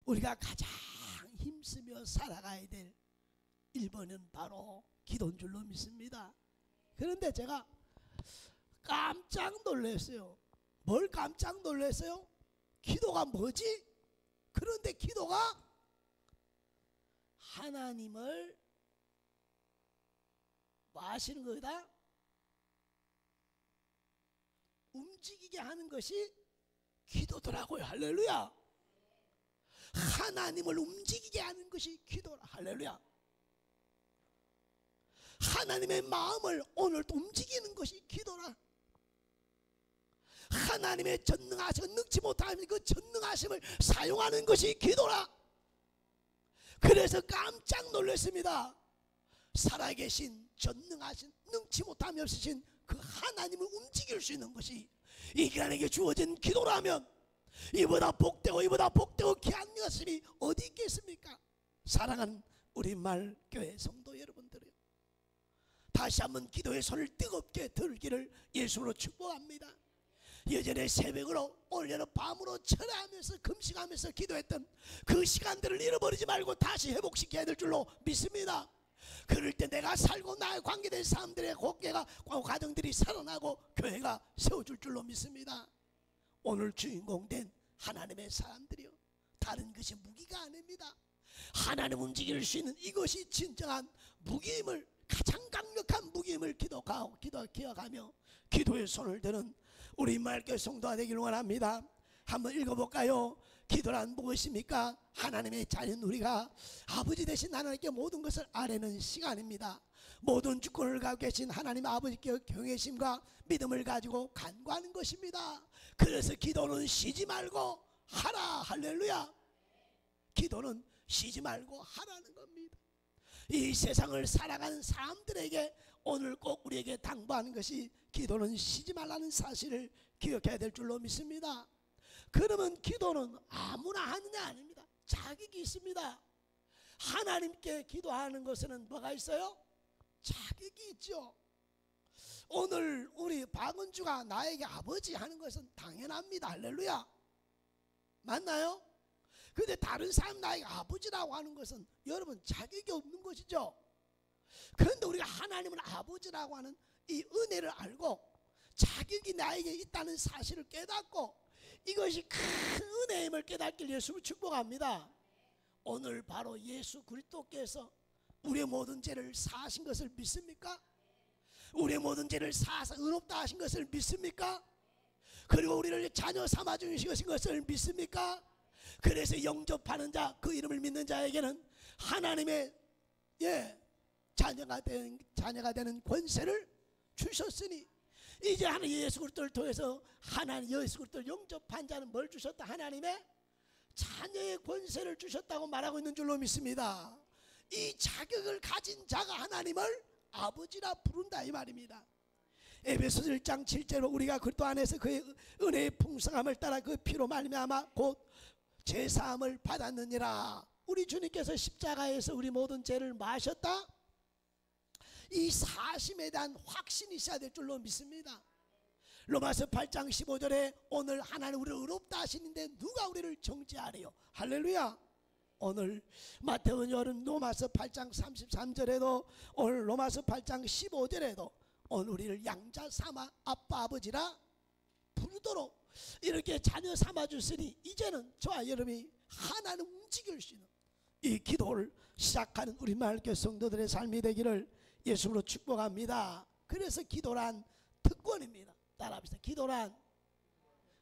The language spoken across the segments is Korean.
우리가 가장 힘쓰며 살아가야 될 1번은 바로 기도인 줄로 믿습니다. 그런데 제가 깜짝 놀랐어요. 뭘 깜짝 놀랐어요? 기도가 뭐지? 그런데 기도가 하나님을 뭐 하시는 거다? 움직이게 하는 것이 기도더라고요. 할렐루야. 하나님을 움직이게 하는 것이 기도라. 할렐루야. 하나님의 마음을 오늘도 움직이는 것이 기도라. 하나님의 전능하심, 능치 못하는 그 전능하심을 사용하는 것이 기도라. 그래서 깜짝 놀랐습니다. 살아계신 전능하신 능치 못함이 없으신 그 하나님을 움직일 수 있는 것이 인간에게 주어진 기도라면 이보다 복되고 귀한 것이 어디 있겠습니까? 사랑하는 우리 말교회 성도 여러분들이요, 다시 한번 기도의 손을 뜨겁게 들기를 예수로 축복합니다. 예전에 새벽으로 올여름 밤으로 철회하면서 금식하면서 기도했던 그 시간들을 잃어버리지 말고 다시 회복시켜야 될 줄로 믿습니다. 그럴 때 내가 살고 나에 관계된 사람들의 관계가 가정들이 살아나고 교회가 세워줄 줄로 믿습니다. 오늘 주인공 된 하나님의 사람들이요, 다른 것이 무기가 아닙니다. 하나님 움직일 수 있는 이것이 진정한 무기임을, 가장 강력한 무기임을 기억하며 기도의 손을 드는 우리 말교 성도가 되기를 원합니다. 한번 읽어볼까요? 기도란 무엇입니까? 하나님의 자녀인 우리가 아버지 되신 하나님께 모든 것을 아뢰는 시간입니다. 모든 주권을 갖고 계신 하나님 아버지께 경외심과 믿음을 가지고 간구하는 것입니다. 그래서 기도는 쉬지 말고 하라. 할렐루야. 기도는 쉬지 말고 하라는 겁니다. 이 세상을 살아가는 사람들에게 오늘 꼭 우리에게 당부하는 것이 기도는 쉬지 말라는 사실을 기억해야 될 줄로 믿습니다. 그러면 기도는 아무나 하는 게 아닙니다. 자격이 있습니다. 하나님께 기도하는 것에는 뭐가 있어요? 자격이 있죠. 오늘 우리 박은주가 나에게 아버지 하는 것은 당연합니다. 할렐루야. 맞나요? 근데 다른 사람 나에게 아버지라고 하는 것은 여러분 자격이 없는 것이죠. 그런데 우리가 하나님을 아버지라고 하는 이 은혜를 알고 자격이 나에게 있다는 사실을 깨닫고 이것이 큰 은혜임을 깨닫길 예수를 축복합니다. 오늘 바로 예수 그리스도께서 우리의 모든 죄를 사하신 것을 믿습니까? 우리의 모든 죄를 사하사 의롭다 하신 것을 믿습니까? 그리고 우리를 자녀 삼아 주신 것을 믿습니까? 그래서 영접하는 자, 그 이름을 믿는 자에게는 하나님의 자녀가 되는 권세를 주셨으니 이제 하나님 예수 그리스도를 통해서 하나님 예수 그리스도를 영접한 자는 뭘 주셨다? 하나님의 자녀의 권세를 주셨다고 말하고 있는 줄로 믿습니다. 이 자격을 가진 자가 하나님을 아버지라 부른다 이 말입니다. 에베소서 1장 7절로 우리가 그리스도 안에서 그의 은혜의 풍성함을 따라 그 피로 말미암아 곧 제사함을 받았느니라. 우리 주님께서 십자가에서 우리 모든 죄를 마셨다. 이 사심에 대한 확신이 있어야 될 줄로 믿습니다. 로마서 8장 15절에 오늘 하나님 우리를 의롭다 하시는데 누가 우리를 정죄하래요? 할렐루야. 오늘 마태복음 로마서 8장 33절에도 오늘 로마서 8장 15절에도 오늘 우리를 양자 삼아 아빠 아버지라 부르도록 이렇게 자녀 삼아 주시니 이제는 저와 여러분이 하나님 움직일 수 있는 이 기도를 시작하는 우리 마을교회 성도들의 삶이 되기를 예수로 축복합니다. 그래서 기도란 특권입니다. 따라합시다. 기도란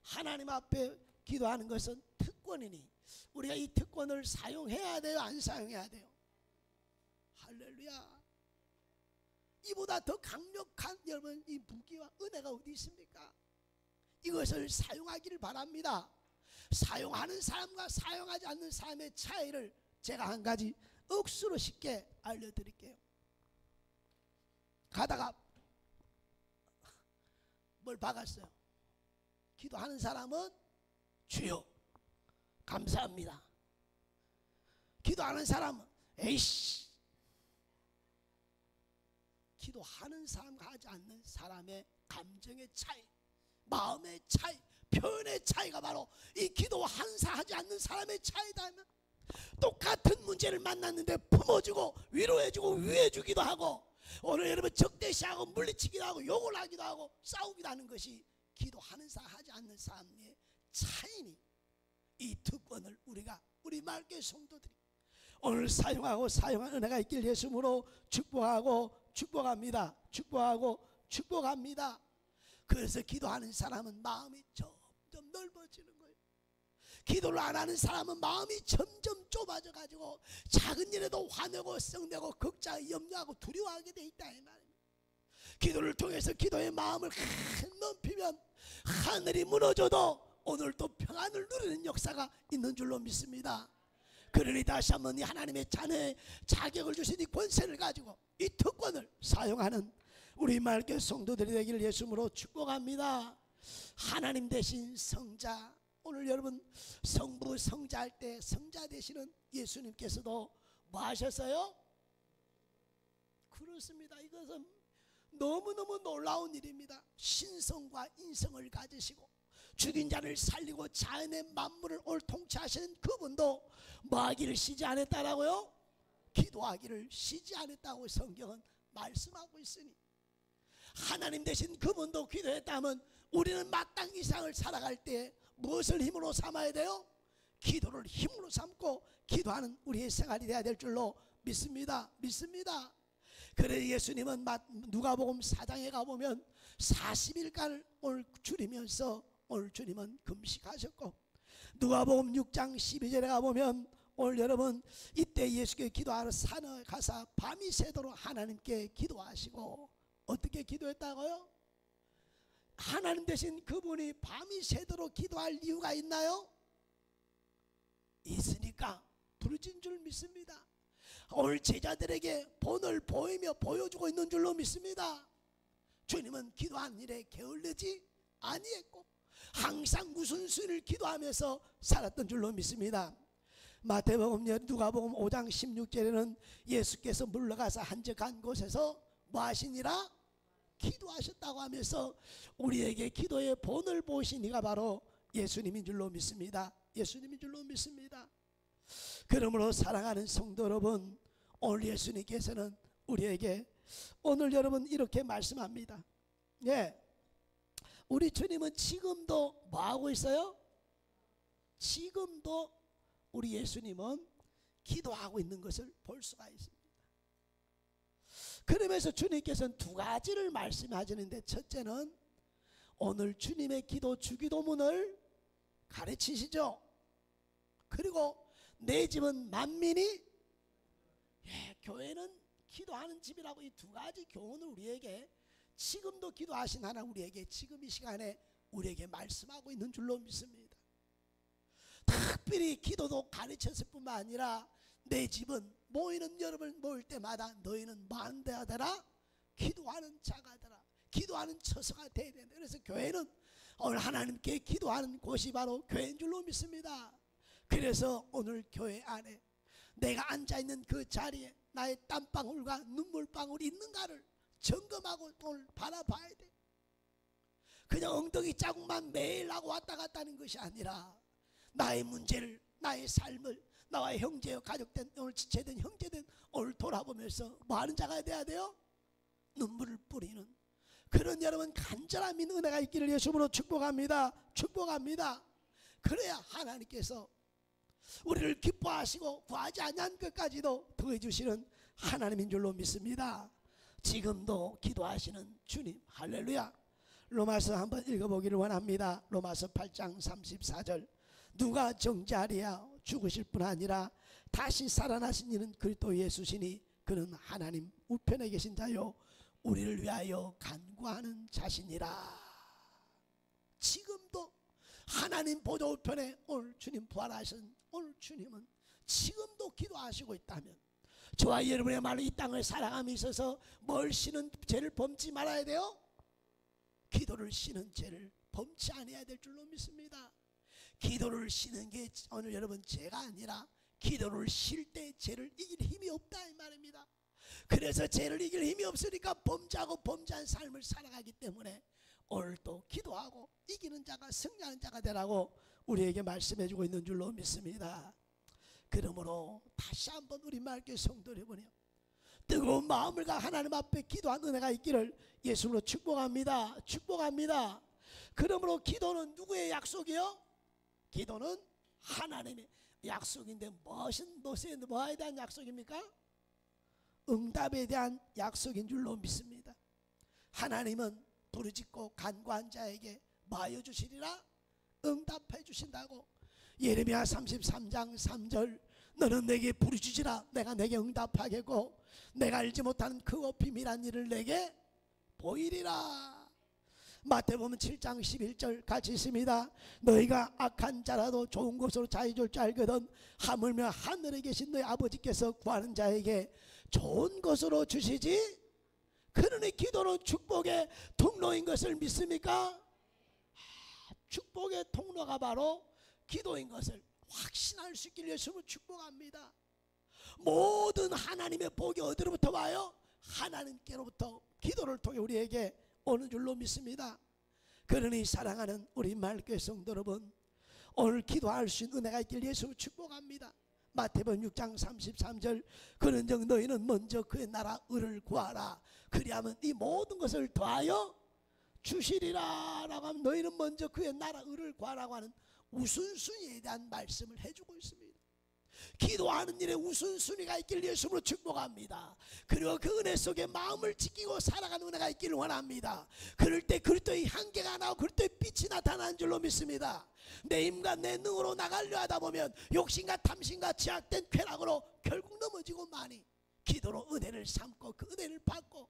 하나님 앞에 기도하는 것은 특권이니 우리가 이 특권을 사용해야 돼요? 안 사용해야 돼요? 할렐루야. 이보다 더 강력한 여러분 이 무기와 은혜가 어디 있습니까? 이것을 사용하기를 바랍니다. 사용하는 사람과 사용하지 않는 사람의 차이를 제가 한 가지 억수로 쉽게 알려드릴게요. 가다가 뭘 박았어요. 기도하는 사람은 주여 감사합니다. 기도하는 사람은 에이씨. 기도하는 사람과 하지 않는 사람의 감정의 차이, 마음의 차이, 표현의 차이가 바로 이 기도한 하지 않는 사람의 차이다 하면 똑같은 문제를 만났는데 품어주고 위로해주고 위해주기도 하고, 오늘 여러분 적대시하고 물리치기도 하고 욕을 하기도 하고 싸우기도 하는 것이 기도하는 사람 하지 않는 사람의 차이니, 이 특권을 우리 맑게 성도들이 오늘 사용하고 사용한 은혜가 있길 예수님으로 축복하고 축복합니다. 축복하고 축복합니다. 그래서 기도하는 사람은 마음이 점점 넓어지는 거예요. 기도를 안 하는 사람은 마음이 점점 좁아져 가지고 작은 일에도 화내고 썩내고 걱정 염려하고 두려워하게 돼 있다 이 말입니다. 기도를 통해서 기도의 마음을 넓히면 하늘이 무너져도 오늘도 평안을 누리는 역사가 있는 줄로 믿습니다. 그러니 다시 한번 이 하나님의 자녀의 자격을 주신 이 권세를 가지고 이 특권을 사용하는 우리 맑게 성도들이 되기를 예수님으로 축복합니다. 하나님 대신 성자, 오늘 여러분 성부 성자할 때 성자 되시는 예수님께서도 뭐 하셨어요? 그렇습니다. 이것은 너무너무 놀라운 일입니다. 신성과 인성을 가지시고 죽인 자를 살리고 자연의 만물을 올 통치하시는 그분도 뭐 하기를 쉬지 않았다라고요? 기도하기를 쉬지 않았다고 성경은 말씀하고 있으니, 하나님 대신 그분도 기도했다면 우리는 마땅히 이 세상을 살아갈 때 무엇을 힘으로 삼아야 돼요? 기도를 힘으로 삼고 기도하는 우리의 생활이 되어야 될 줄로 믿습니다. 그래서 예수님은 누가복음 4장에 가보면 40일간을 오늘 줄이면서 오늘 주님은 금식하셨고, 누가복음 6장 12절에 가보면 오늘 여러분 이때 예수께 기도하러 산에 가서 밤이 새도록 하나님께 기도하시고, 어떻게 기도했다고요? 하나님 대신 그분이 밤이 새도록 기도할 이유가 있나요? 있으니까 부르신 줄 믿습니다. 오늘 제자들에게 본을 보이며 보여주고 있는 줄로 믿습니다. 주님은 기도한 일에 게을르지 아니했고 항상 무슨 수를 기도하면서 살았던 줄로 믿습니다. 마태복음, 누가복음 5장 16절에는 예수께서 물러가서 한적한 곳에서 뭐 하시니라? 기도하셨다고 하면서 우리에게 기도의 본을 보이신 이가 바로 예수님인 줄로 믿습니다. 예수님인 줄로 믿습니다. 그러므로 사랑하는 성도 여러분, 오늘 예수님께서는 우리에게 오늘 여러분 이렇게 말씀합니다. 예, 우리 주님은 지금도 뭐 하고 있어요? 지금도 우리 예수님은 기도하고 있는 것을 볼 수가 있습니다. 그러면서 주님께서는 두 가지를 말씀하시는데, 첫째는 오늘 주님의 기도 주기도문을 가르치시죠. 그리고 내 집은 만민이, 교회는 기도하는 집이라고 이 두 가지 교훈을 우리에게 지금도 기도하신 하나님 우리에게 지금 이 시간에 우리에게 말씀하고 있는 줄로 믿습니다. 특별히 기도도 가르쳤을 뿐만 아니라 내 집은 모이는 여러분 모일 때마다 너희는 만대하 되라, 기도하는 자가 되라, 기도하는 처소가 되어야 된다. 그래서 교회는 오늘 하나님께 기도하는 곳이 바로 교회인 줄로 믿습니다. 그래서 오늘 교회 안에 내가 앉아있는 그 자리에 나의 땀방울과 눈물방울이 있는가를 점검하고 오늘 바라봐야 돼. 그냥 엉덩이 자국만 매일 하고 왔다 갔다 하는 것이 아니라 나의 문제를, 나의 삶을, 나와 형제여 가족된 오늘 지체된 형제된 오늘 돌아보면서 뭐 하는 자가 돼야 돼요? 눈물을 뿌리는 그런 여러분 간절함 있는 은혜가 있기를 예수님으로 축복합니다. 축복합니다. 그래야 하나님께서 우리를 기뻐하시고 구하지 않은 것까지도 더해주시는 하나님인 줄로 믿습니다. 지금도 기도하시는 주님, 할렐루야. 로마서 한번 읽어보기를 원합니다. 로마서 8장 34절. 누가 정죄하리야? 죽으실 뿐 아니라 다시 살아나신 이는 그리스도 예수시니 그는 하나님 우편에 계신 자요 우리를 위하여 간구하는 자신이라. 지금도 하나님 보좌 우편에 오늘 주님 부활하신 오늘 주님은 지금도 기도하시고 있다면, 저와 여러분의 말로 이 땅을 살아감에 있어서 뭘 쉬는 죄를 범치 말아야 돼요? 기도를 쉬는 죄를 범치 아니해야 될 줄로 믿습니다. 기도를 쉬는 게 오늘 여러분 죄가 아니라 기도를 쉴 때 죄를 이길 힘이 없다 이 말입니다. 그래서 죄를 이길 힘이 없으니까 범죄하고 범죄한 삶을 살아가기 때문에 오늘 또 기도하고 이기는 자가 승리하는 자가 되라고 우리에게 말씀해주고 있는 줄로 믿습니다. 그러므로 다시 한번 우리 말께 성도를 해보며 뜨거운 마음을 가 하나님 앞에 기도한 은혜가 있기를 예수로 축복합니다. 축복합니다. 그러므로 기도는 누구의 약속이요? 기도는 하나님의 약속인데 뭐에 대한 약속입니까? 응답에 대한 약속인 줄로 믿습니다. 하나님은 부르짖고 간구한 자에게 마여 주시리라 응답해 주신다고. 예레미야 33장 3절 너는 내게 부르짖으라 내가 내게 응답하겠고 내가 알지 못하는 크고 비밀한 일을 내게 보이리라. 마태복음 7장 11절 같이 있습니다. 너희가 악한 자라도 좋은 것으로 자유줄 줄 알거든 하물며 하늘에 계신 너희 아버지께서 구하는 자에게 좋은 것으로 주시지. 그러니 기도는 축복의 통로인 것을 믿습니까? 축복의 통로가 바로 기도인 것을 확신할 수 있기를 예수님을 축복합니다. 모든 하나님의 복이 어디로부터 와요? 하나님께로부터 기도를 통해 우리에게 오는 줄로 믿습니다. 그러니 사랑하는 우리 말교회 성도 여러분, 오늘 기도할 수 있는 은혜가 있길 예수를 축복합니다. 마태복음 6장 33절 그런즉 너희는 먼저 그의 나라 의를 구하라 그리하면 이 모든 것을 더하여 주시리라 라고 하면 너희는 먼저 그의 나라 의를 구하라고 하는 우선순위에 대한 말씀을 해주고 있습니다. 기도하는 일에 우선순위가 있길 예수님으로 축복합니다. 그리고 그 은혜 속에 마음을 지키고 살아가는 은혜가 있기를 원합니다. 그럴 때 그리스도의 한계가 나오고 그리스도의 빛이 나타나는 줄로 믿습니다. 내 힘과 내 능으로 나가려 하다 보면 욕심과 탐심과 제약된 쾌락으로 결국 넘어지고 많이 기도로 은혜를 삼고 그 은혜를 받고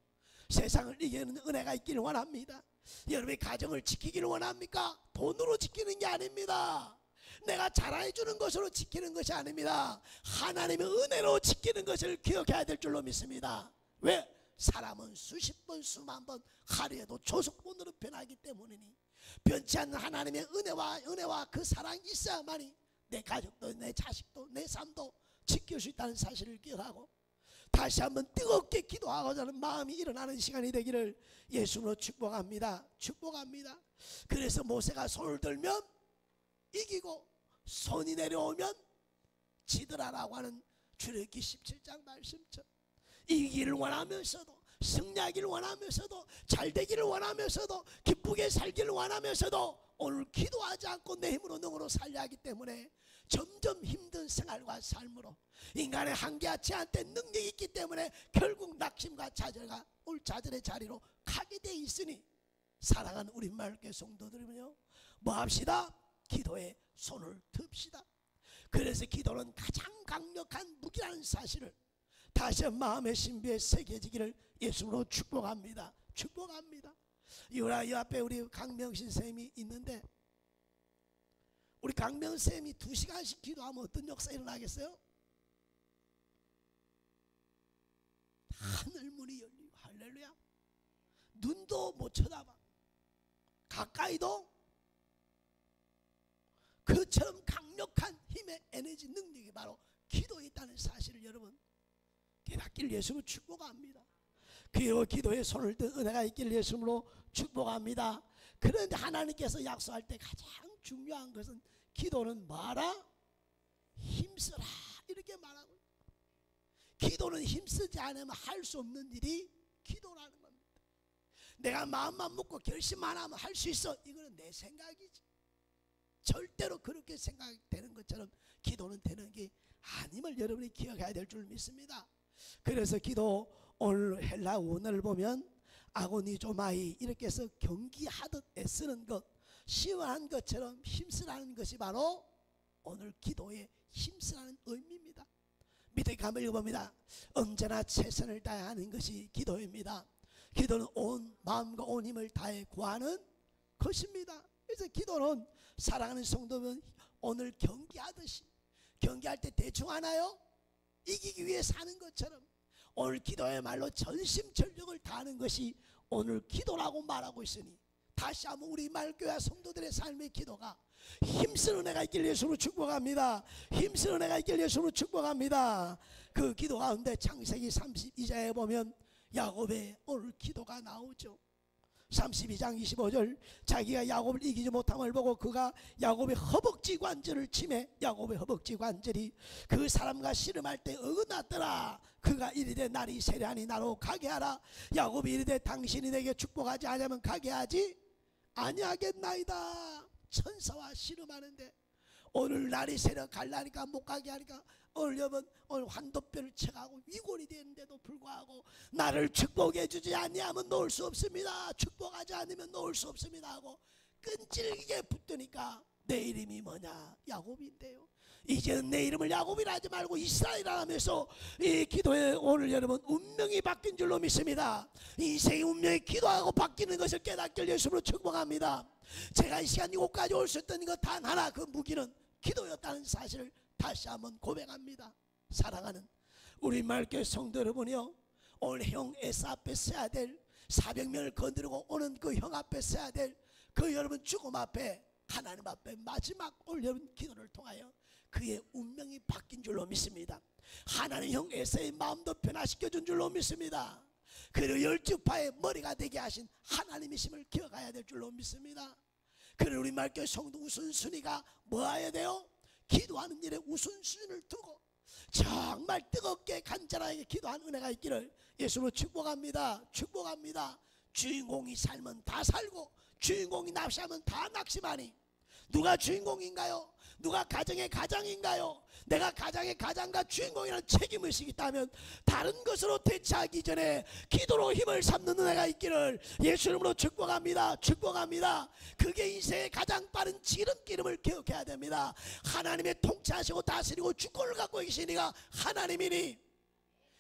세상을 이기는 은혜가 있기를 원합니다. 여러분의 가정을 지키기를 원합니까? 돈으로 지키는 게 아닙니다. 내가 자랑해 주는 것으로 지키는 것이 아닙니다. 하나님의 은혜로 지키는 것을 기억해야 될 줄로 믿습니다. 왜? 사람은 수십 번 수만 번 하루에도 조속본으로 변하기 때문이니 변치 않는 하나님의 은혜와 그 사랑이 있어야만이 내 가족도 내 자식도 내 삶도 지킬 수 있다는 사실을 기억하고 다시 한번 뜨겁게 기도하고자 하는 마음이 일어나는 시간이 되기를 예수로 축복합니다. 축복합니다. 그래서 모세가 손을 들면 이기고 손이 내려오면 지더라라고 하는 출애굽기 17장 말씀처럼 이기기를 원하면서도 승리하기를 원하면서도 잘되기를 원하면서도 기쁘게 살기를 원하면서도 오늘 기도하지 않고 내 힘으로 능으로 살려 하기 때문에 점점 힘든 생활과 삶으로 인간의 한계와 제한때 능력이 있기 때문에 결국 낙심과 좌절과 올 좌절의 자리로 가게 돼 있으니 사랑하는 우리 말교회 성도들이면요 뭐 합시다? 기도에 손을 듭시다. 그래서 기도는 가장 강력한 무기라는 사실을 다시 마음의 신비에 새겨지기를 예수로 축복합니다. 축복합니다. 이 앞에 우리 강명신 쌤이 있는데 우리 강명 쌤이 2시간씩 기도하면 어떤 역사 일어나겠어요? 하늘문이 열리고 할렐루야. 눈도 못 쳐다봐. 가까이도 그처럼 강력한 힘의 에너지 능력이 바로 기도에 있다는 사실을 여러분 깨닫길 예수로 축복합니다. 그리고 기도에 손을 든 은혜가 있길 예수로 축복합니다. 그런데 하나님께서 약속할 때 가장 중요한 것은 기도는 뭐하라? 힘쓰라 이렇게 말하고 기도는 힘쓰지 않으면 할 수 없는 일이 기도라는 겁니다. 내가 마음만 먹고 결심만 하면 할 수 있어 이거는 내 생각이지 절대로 그렇게 생각되는 것처럼 기도는 되는 게 아님을 여러분이 기억해야 될 줄 믿습니다. 그래서 기도 오늘 헬라 원어를 보면 아고니조마이 이렇게 해서 경기하듯 애쓰는 것 시원한 것처럼 힘쓰라는 것이 바로 오늘 기도의 힘쓰라는 의미입니다. 밑에 가면 읽어봅니다. 언제나 최선을 다해야 하는 것이 기도입니다. 기도는 온 마음과 온 힘을 다해 구하는 것입니다. 그래서 기도는 사랑하는 성도면 오늘 경기하듯이 경기할 때 대충 하나요? 이기기 위해 사는 것처럼 오늘 기도야말로 전심전력을 다하는 것이 오늘 기도라고 말하고 있으니 다시 한번 우리 말교회 성도들의 삶의 기도가 힘쓰는 은혜가 있길 예수로 축복합니다. 힘쓰는 은혜가 있길 예수로 축복합니다. 그 기도 가운데 창세기 32장에 보면 야곱의 오늘 기도가 나오죠. 32장 25절, 자기가 야곱을 이기지 못함을 보고 그가 야곱의 허벅지 관절을 치매 야곱의 허벅지 관절이 그 사람과 씨름할 때 어긋났더라. 그가 이르되 날이 세려하니 나로 가게 하라. 야곱이 이르되 당신이 내게 축복하지 않으면 가게 하지 아니하겠나이다. 천사와 씨름하는데 오늘 날이 새려 갈라니까 못 가게 하니까 오늘 환도뼈를 쳐가고 위골이 되는데도 불구하고 나를 축복해 주지 아니하면 놓을 수 없습니다. 축복하지 않으면 놓을 수 없습니다 하고 끈질기게 붙드니까 내 이름이 뭐냐? 야곱인데요. 이제는 내 이름을 야곱이라 하지 말고 이스라엘이라 하면서 이 기도에 오늘 여러분 운명이 바뀐 줄로 믿습니다. 인생의 운명이 기도하고 바뀌는 것을 깨닫길 예수로 축복합니다. 제가 이 시간 이곳까지 올 수 있던 것 단 하나, 그 무기는 기도였다는 사실을 다시 한번 고백합니다. 사랑하는 우리 말교회 성도 여러분이요, 오늘 형 에사 앞에 서야 될 400명을 거느리고 오는 그 형 앞에 서야 될 그 여러분 죽음 앞에 하나님 앞에 마지막 오늘 여러분 기도를 통하여 그의 운명이 바뀐 줄로 믿습니다. 하나님 형 에사의 마음도 변화시켜준 줄로 믿습니다. 그리고 12파의 머리가 되게 하신 하나님이심을 기억해야 될 줄로 믿습니다. 그리고 우리 말교회 성도 우선순위가 뭐 해야 돼요? 기도하는 일에 우선순위를 두고 정말 뜨겁게 간절하게 기도하는 은혜가 있기를 예수로 축복합니다. 축복합니다. 주인공이 살면 다 살고 주인공이 납치하면 다 낙심하니 누가 주인공인가요? 누가 가정의 가장인가요? 내가 가장의 가장과 주인공이라는 책임의식이 있다면 다른 것으로 대체하기 전에 기도로 힘을 삼는 은혜가 있기를 예수 이름으로 축복합니다. 축복합니다. 그게 인생의 가장 빠른 지름길임을 기억해야 됩니다. 하나님의 통치하시고 다스리고 주권을 갖고 계시니가 하나님이니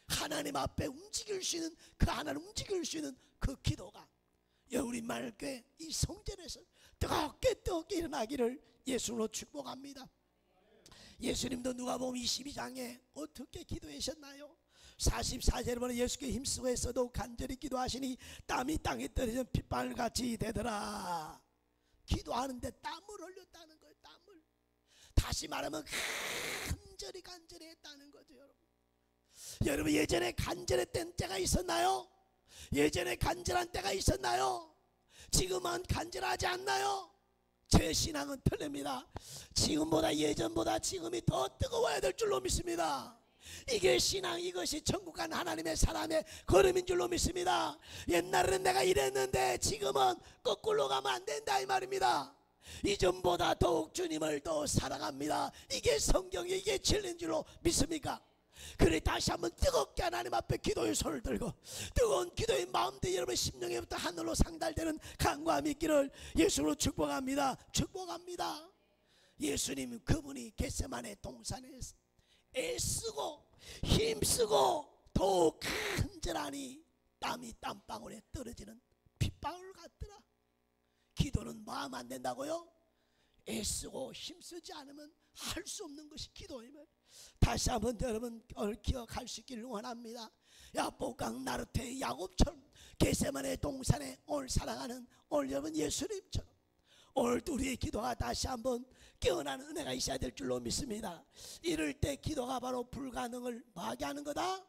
하나님 앞에 움직일 수 있는 그 하나님 움직일 수 있는 그 기도가 우리 말교회 이 성전에서 뜨겁게 일어나기를 예수로 축복합니다. 예수님도 누가복음 22장에 어떻게 기도하셨나요? 44절에 보면 예수께 힘쓰고 했어도 간절히 기도하시니 땀이 땅에 떨어지는 핏방울같이 되더라. 기도하는데 땀을 흘렸다는 거예요. 땀을. 다시 말하면 간절히 했다는 거죠. 여러분 예전에 간절했던 때가 있었나요? 예전에 간절한 때가 있었나요? 지금은 간절하지 않나요? 제 신앙은 틀립니다. 지금보다 예전보다 지금이 더 뜨거워야 될 줄로 믿습니다. 이게 신앙, 이것이 천국 간 하나님의 사람의 걸음인 줄로 믿습니다. 옛날에는 내가 이랬는데 지금은 거꾸로 가면 안 된다 이 말입니다. 이전보다 더욱 주님을 더 사랑합니다. 이게 성경이 이게 진리인 줄로 믿습니까? 그래 다시 한번 뜨겁게 하나님 앞에 기도의 손을 들고 뜨거운 기도의 마음들 여러분 심령에부터 하늘로 상달되는 간구함이 있기를 예수로 축복합니다. 축복합니다. 예수님 그분이 겟세마네 동산에서 애쓰고 힘쓰고 더욱 간절하니 땀이 땀방울에 떨어지는 핏방울 같더라. 기도는 마음 안 된다고요? 애쓰고 힘쓰지 않으면 할 수 없는 것이 기도임을 다시 한번 여러분 기억할 수 있기를 원합니다. 야복강 나르테 야곱처럼 겟세마네 동산에 오늘 사랑하는 오늘 여러분 예수님처럼 오늘 우리의 기도가 다시 한번 깨어나는 은혜가 있어야 될 줄로 믿습니다. 이럴 때 기도가 바로 불가능을 뭐하게 하는 거다?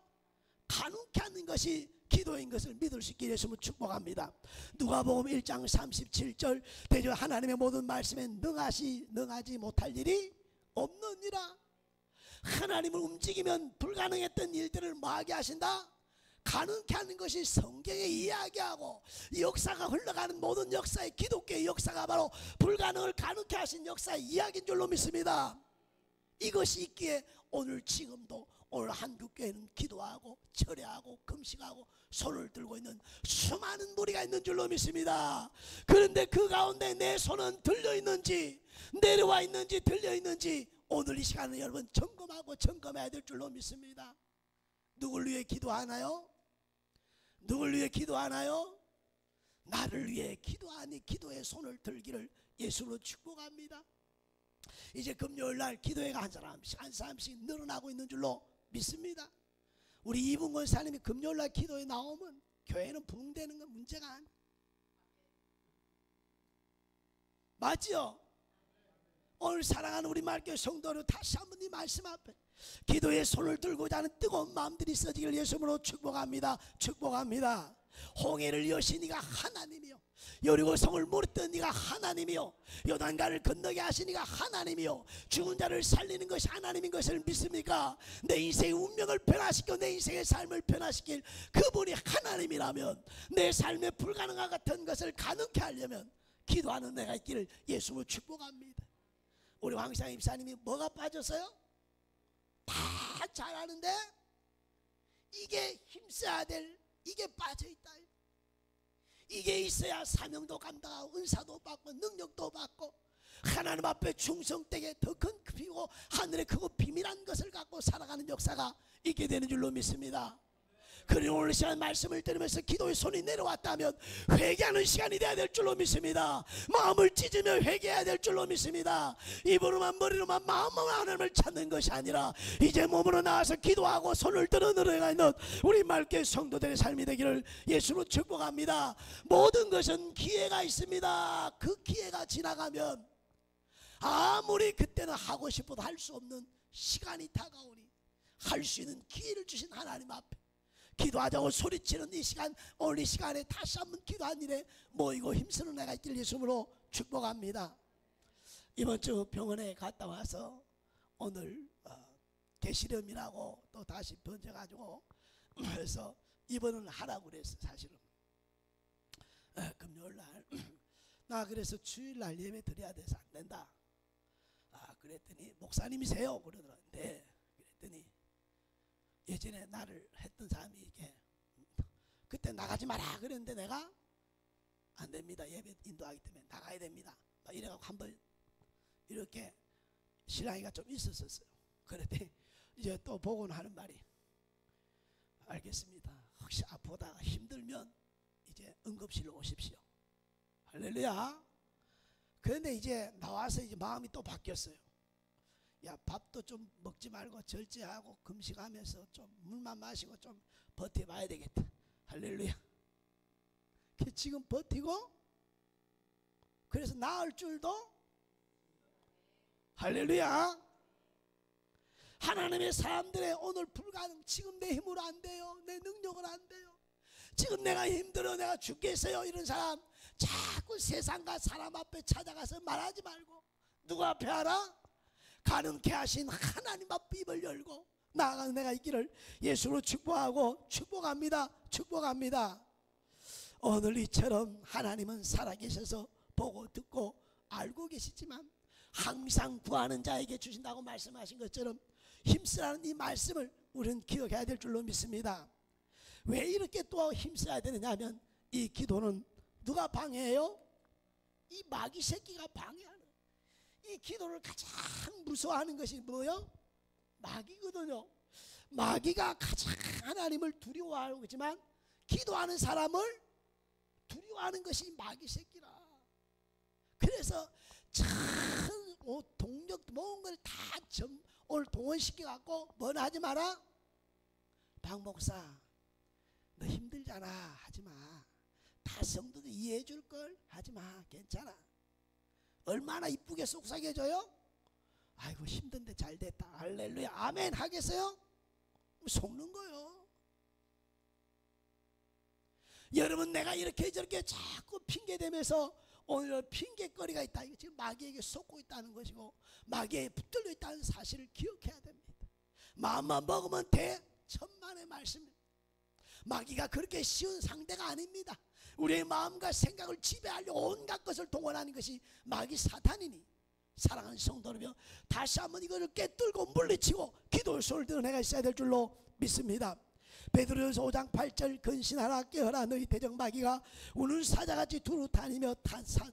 가능케 하는 것이 기도인 것을 믿을 수 있게 예수님을 축복합니다. 누가복음 1장 37절 대저 하나님의 모든 말씀에 능하지 못할 일이 없느니라. 하나님을 움직이면 불가능했던 일들을 뭐하게 하신다? 가능케 하는 것이 성경에 이야기하고 역사가 흘러가는 모든 역사의 기독교의 역사가 바로 불가능을 가능케 하신 역사의 이야기인 줄로 믿습니다. 이것이 있기에 오늘 지금도 오늘 한국교회는 기도하고 철회하고 금식하고 손을 들고 있는 수많은 무리가 있는 줄로 믿습니다. 그런데 그 가운데 내 손은 들려있는지 내려와 있는지 들려있는지 오늘 이 시간은 여러분 점검하고 점검해야 될 줄로 믿습니다. 누굴 위해 기도하나요? 누굴 위해 기도하나요? 나를 위해 기도하니 기도의 손을 들기를 예수로 축복합니다. 이제 금요일날 기도회가 한 사람씩 늘어나고 있는 줄로 믿습니다. 우리 이분권 사님이 금요일날 기도에 나오면 교회는 부흥되는 건 문제가 아니에요. 맞죠? 오늘 사랑하는 우리 말교회 성도를 다시 한번 이 말씀 앞에 기도의 손을 들고자 하는 뜨거운 마음들이 있어지기를 예수님으로 축복합니다. 축복합니다. 홍해를 여시니가 하나님이요 여리고 성을 무너뜨린 네가 하나님이요, 요단강을 건너게 하신 네가 하나님이요, 죽은 자를 살리는 것이 하나님인 것을 믿습니까? 내 인생의 운명을 변화시켜 내 인생의 삶을 변화시킬 그분이 하나님이라면 내 삶에 불가능한 같은 것을 가능케 하려면 기도하는 내가 있기를 예수로 축복합니다. 우리 황상 입사님이 뭐가 빠졌어요? 다 잘하는데 이게 힘써야 될 이게 빠져있다. 이게 있어야 사명도 감당하고 은사도 받고 능력도 받고 하나님 앞에 충성되게 더 큰 크고 하늘의 크고 비밀한 것을 갖고 살아가는 역사가 있게 되는 줄로 믿습니다. 그리고 오늘 시간 말씀을 들으면서 기도의 손이 내려왔다면 회개하는 시간이 되어야 될 줄로 믿습니다. 마음을 찢으며 회개해야 될 줄로 믿습니다. 입으로만 머리로만 마음만 하나님을 찾는 것이 아니라 이제 몸으로 나와서 기도하고 손을 들어 늘어가 있는 우리 맑게 성도들의 삶이 되기를 예수로 축복합니다. 모든 것은 기회가 있습니다. 그 기회가 지나가면 아무리 그때는 하고 싶어도 할 수 없는 시간이 다가오니 할 수 있는 기회를 주신 하나님 앞에 기도하자고 소리치는 이 시간, 오늘 이 시간에 다시 한번 기도한 일에 모이고 힘쓰는 내가 있길 예수로 축복합니다. 이번 주 병원에 갔다 와서 오늘 개시름이라고 또 다시 번져가지고 그래서 입원을 하라고 그랬어. 사실은 금요일날 나 그래서 주일날 예배 드려야 돼서 안 된다. 그랬더니 목사님이세요? 그러더라는데 그랬더니 예전에 나를 했던 사람이 이게 그때 나가지 마라 그랬는데 내가 안 됩니다. 예배 인도하기 때문에 나가야 됩니다. 막 이래갖고 한번 이렇게 신랑이가 좀 있었어요. 그랬더니 이제 또 보고는 하는 말이 알겠습니다. 혹시 아프다가 힘들면 이제 응급실로 오십시오. 할렐루야. 그런데 이제 나와서 이제 마음이 또 바뀌었어요. 야, 밥도 좀 먹지 말고 절제하고 금식하면서 좀 물만 마시고 좀 버텨봐야 되겠다. 할렐루야. 지금 버티고 그래서 나을 줄도 할렐루야. 하나님의 사람들의 오늘 불가능, 지금 내 힘으로 안 돼요, 내 능력은 안 돼요, 지금 내가 힘들어, 내가 죽겠어요, 이런 사람 자꾸 세상과 사람 앞에 찾아가서 말하지 말고 누구 앞에 하라? 가능케 하신 하나님 앞에 입을 열고 나아가는 내가 있기를 예수로 축복하고 축복합니다. 축복합니다. 오늘 이처럼 하나님은 살아계셔서 보고 듣고 알고 계시지만 항상 구하는 자에게 주신다고 말씀하신 것처럼 힘쓰라는 이 말씀을 우리는 기억해야 될 줄로 믿습니다. 왜 이렇게 또 힘써야 되느냐 하면 이 기도는 누가 방해해요? 이 마귀 새끼가 방해하는, 이 기도를 가장 무서워하는 것이 뭐요? 마귀거든요. 마귀가 가장 하나님을 두려워하고 있지만 기도하는 사람을 두려워하는 것이 마귀 새끼라. 그래서 참 동력 모든 걸 다 오늘 동원시켜갖고 뭐나 하지 마라. 박 목사 너 힘들잖아, 하지마. 다 성도들 이해해 줄걸, 하지마, 괜찮아. 얼마나 이쁘게 속삭여줘요? 아이고 힘든데 잘됐다, 할렐루야, 아멘 하겠어요? 속는 거요. 여러분, 내가 이렇게 저렇게 자꾸 핑계대면서 오늘 핑계거리가 있다, 이거 지금 마귀에게 속고 있다는 것이고 마귀에 붙들려 있다는 사실을 기억해야 됩니다. 마음만 먹으면 돼, 천만의 말씀입니다. 마귀가 그렇게 쉬운 상대가 아닙니다. 우리의 마음과 생각을 지배하려고 온갖 것을 동원하는 것이 마귀 사탄이니 사랑하는 성도라며 다시 한번 이거를 깨뚫고 물리치고 기도의 손을 들어 내가 있어야 될 줄로 믿습니다. 베드로전서 5장 8절 근신하라 깨어라 너희 대적 마귀가 우는 사자같이 두루 다니며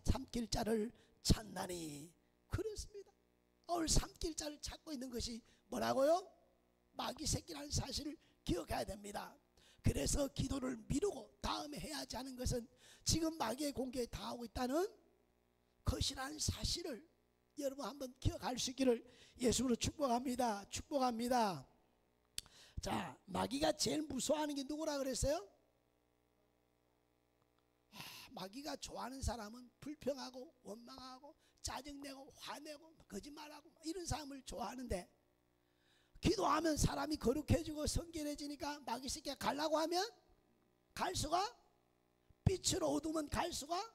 삼킬 자를 찾나니. 그렇습니다. 오늘 삼킬 자를 찾고 있는 것이 뭐라고요? 마귀 새끼라는 사실을 기억해야 됩니다. 그래서 기도를 미루고 다음에 해야지 하는 것은 지금 마귀의 공격에 당하고 있다는 것이라는 사실을 여러분 한번 기억할 수 있기를 예수로 축복합니다. 축복합니다. 자, 마귀가 제일 무서워하는 게 누구라 그랬어요? 마귀가 좋아하는 사람은 불평하고 원망하고 짜증내고 화내고 거짓말하고 이런 사람을 좋아하는데, 기도하면 사람이 거룩해지고 성결해지니까 마귀 새끼가 가려고 하면 갈 수가, 빛으로 어두면 갈 수가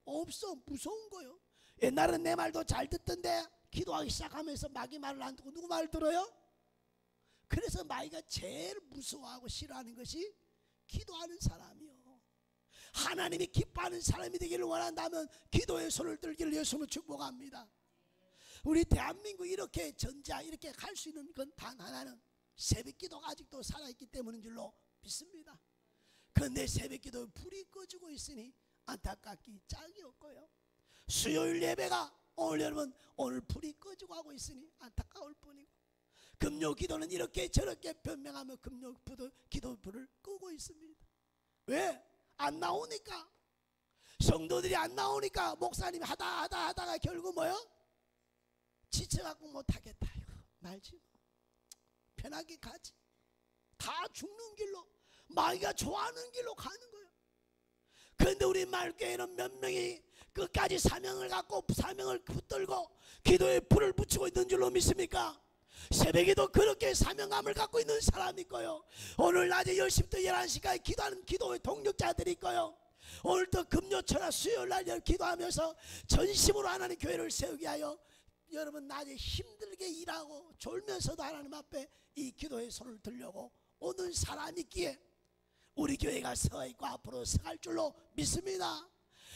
없어. 무서운 거요. 옛날은 내 말도 잘 듣던데 기도하기 시작하면서 마귀 말을 안 듣고 누구 말 들어요? 그래서 마귀가 제일 무서워하고 싫어하는 것이 기도하는 사람이요. 하나님이 기뻐하는 사람이 되기를 원한다면 기도의 손을 들기를 예수님은 축복합니다. 우리 대한민국 이렇게 전자 이렇게 갈 수 있는 건 단 하나는 새벽기도가 아직도 살아있기 때문인 줄로 믿습니다. 그런데 새벽기도에 불이 꺼지고 있으니 안타깝기 짝이 없고요. 수요일 예배가 오늘 여러분 오늘 불이 꺼지고 하고 있으니 안타까울 뿐이고, 금요기도는 이렇게 저렇게 변명하며 금요기도 불을 끄고 있습니다. 왜? 안 나오니까. 성도들이 안 나오니까 목사님이 하다가 결국 뭐요? 지쳐갖고 못하겠다. 이거 말지 뭐. 편하게 가지. 다 죽는 길로, 마귀가 좋아하는 길로 가는 거예요. 그런데 우리 마을교회는 몇 명이 끝까지 사명을 갖고 사명을 붙들고 기도에 불을 붙이고 있는 줄로 믿습니까? 새벽에도 그렇게 사명감을 갖고 있는 사람이 있고요. 오늘 낮에 10시부터 11시까지 기도하는 기도의 동력자들이 있고요. 오늘도 금요초나 수요일날 기도하면서 전심으로 하나님 교회를 세우게 하여 여러분 낮에 힘들게 일하고 졸면서도 하나님 앞에 이 기도의 손을 들려고 오는 사람이 있기에 우리 교회가 서있고 앞으로 서갈 줄로 믿습니다.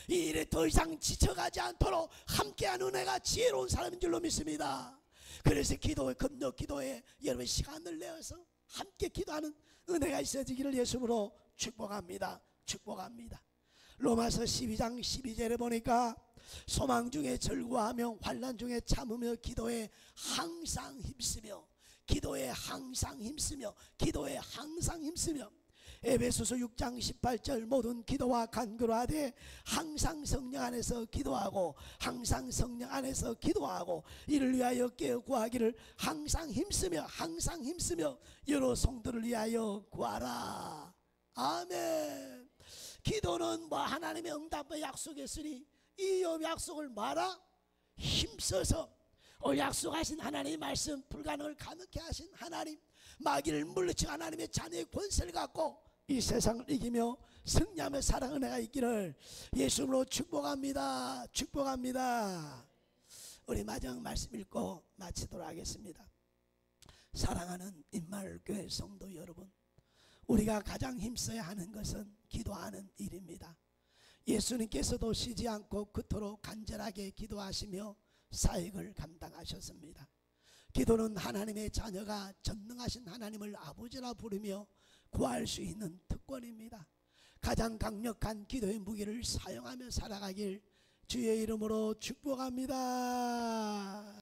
이 일에 더 이상 지쳐가지 않도록 함께하는 은혜가 지혜로운 사람인 줄로 믿습니다. 그래서 기도에 금요 기도에 여러분 시간을 내어서 함께 기도하는 은혜가 있어지기를 예수님으로 축복합니다. 축복합니다. 로마서 12장 12절에 보니까 소망 중에 절구하며 환난 중에 참으며 기도에 항상 힘쓰며, 기도에 항상 힘쓰며, 기도에 항상 힘쓰며, 에베소서 6장 18절 모든 기도와 간구로 하되 항상 성령 안에서 기도하고 항상 성령 안에서 기도하고 이를 위하여 깨어 구하기를 항상 힘쓰며 항상 힘쓰며 여러 성도를 위하여 구하라. 아멘. 기도는 뭐 하나님의 응답의 약속했으니 이 약속을 말아 힘써서 약속하신 하나님의 말씀, 불가능을 가능케 하신 하나님, 마귀를 물리쳐 하나님의 자녀의 권세를 갖고 이 세상을 이기며 승리하며 살아가는 은혜가 있기를 예수님으로 축복합니다. 축복합니다. 우리 마지막 말씀 읽고 마치도록 하겠습니다. 사랑하는 임마을교회 성도 여러분, 우리가 가장 힘써야 하는 것은 기도하는 일입니다. 예수님께서도 쉬지 않고 그토록 간절하게 기도하시며 사역을 감당하셨습니다. 기도는 하나님의 자녀가 전능하신 하나님을 아버지라 부르며 구할 수 있는 특권입니다. 가장 강력한 기도의 무기를 사용하며 살아가길 주의 이름으로 축복합니다.